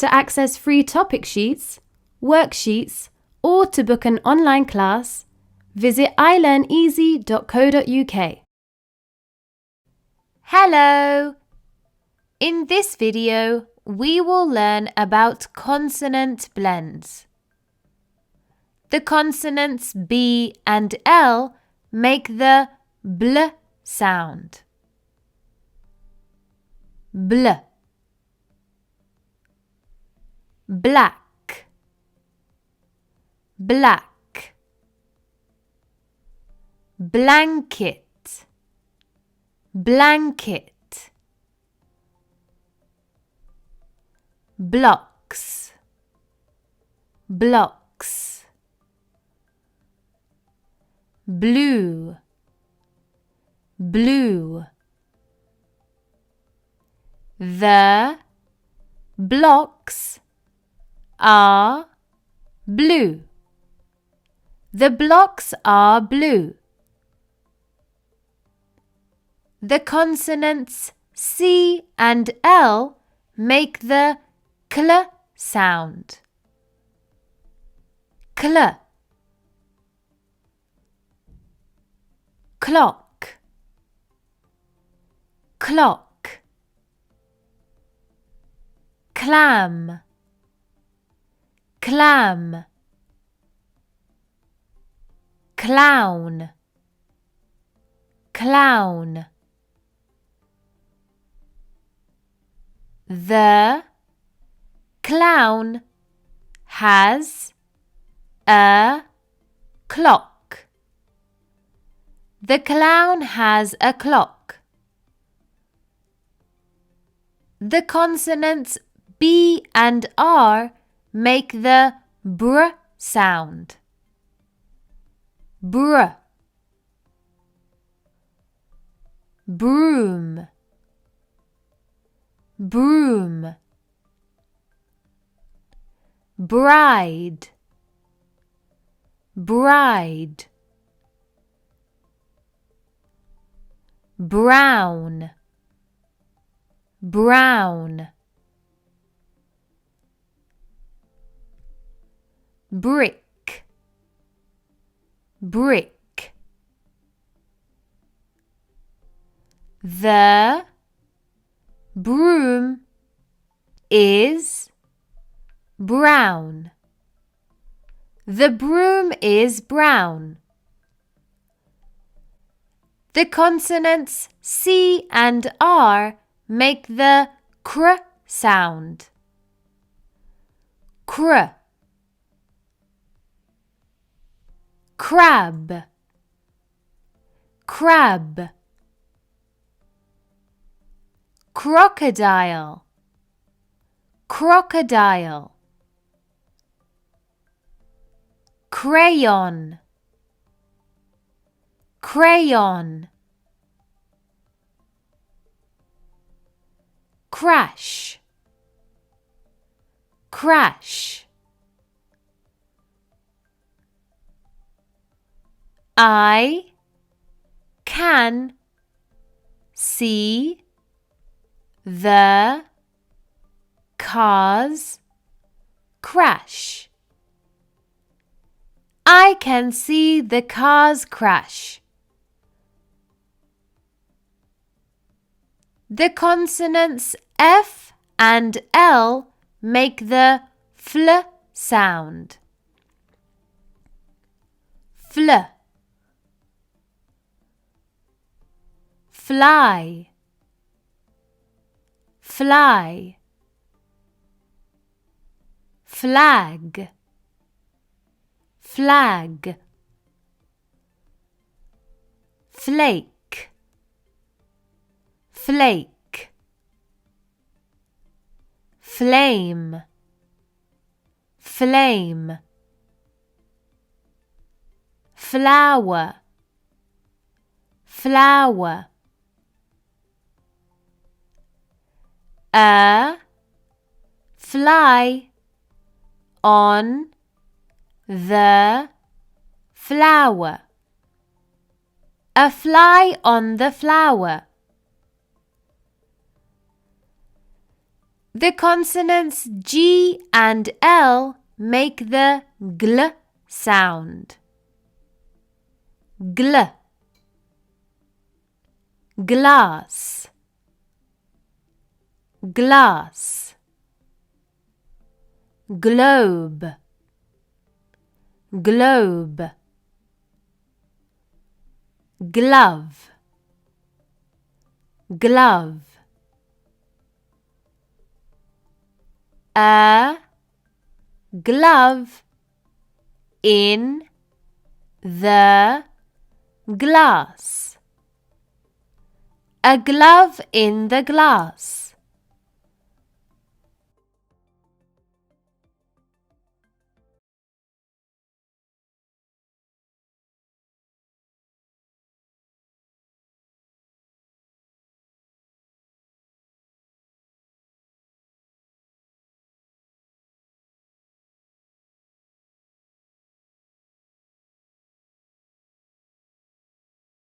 To access free topic sheets, worksheets, or to book an online class, visit ilearneasy.co.uk. Hello! In this video, we will learn about consonant blends. The consonants B and L make the bl sound. Bl. Black, black. Blanket, blanket. Blocks, blocks. Blue, blue. The blocks are blue. The blocks are blue. The consonants C and L make the cl sound. Cl. Clock, clock. Clam, clam. Clown, clown. The clown has a clock. The clown has a clock. The consonants B and R make the br sound. Br. Broom, broom. Bride, bride. Brown, brown. Brick, brick. The broom is brown. The broom is brown. The consonants C and R make the cr sound. Cr. Crab, crab. Crocodile, crocodile. Crayon, crayon. Crash, crash. I can see the cars crash. I can see the cars crash. The consonants F and L make the fl sound. Fl. Fly, fly. Flag, flag. Flake, flake. Flame, flame. Flower, flower. A fly on the flower. A fly on the flower. The consonants G and L make the gl sound. Gl. Glass, glass. Globe, globe. Glove, glove. A glove in the glass. A glove in the glass.